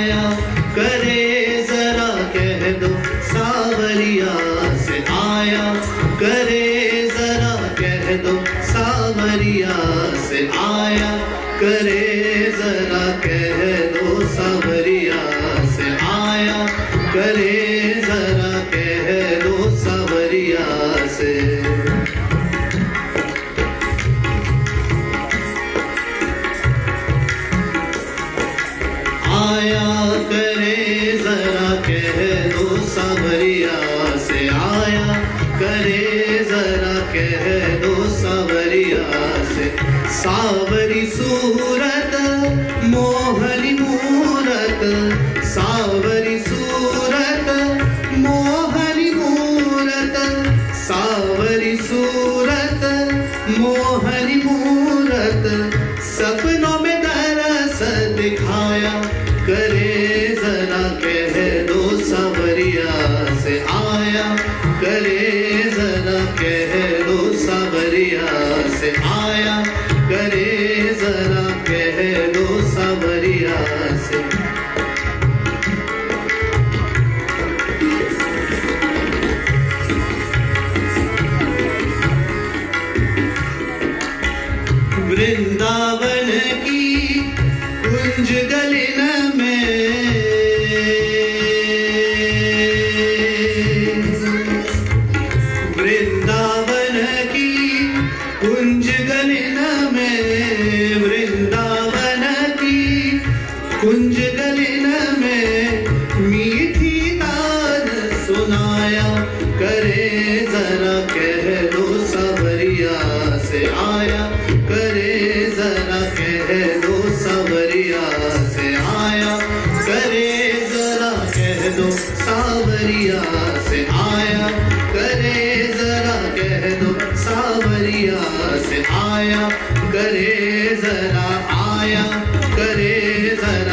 आया करे जरा कह दो सावरिया से आया करे जरा कह दो सावरिया से आया करे जरा कह दो सावरिया से आया करे जरा कह दो सावरिया से। आया करे जरा कह दो सावरिया से आया करे जरा कह दो सावरिया से। सावरी सूरत मोहनी मूरत सावरी सूरत मोहनी मूरत सावरी सूरत मोहनी मूरत सपनों में दरस दिखाया करे जरा कह दो सावरिया से आया करे जरा कह दो सावरिया से आया करे जरा कह दो सावरिया से। वृंदावन की कुंज गलिन में वृंदावन की कुंज गलिन में वृंदावन की कुंज गलिन में मीठी तान सुनाया करे जरा कह दो सावरिया से आया करे जरा कह दो सावरिया से आया करे जरा कह दो सावरिया से आया करे जरा कह दो सावरिया से आया करे जरा आया करे जरा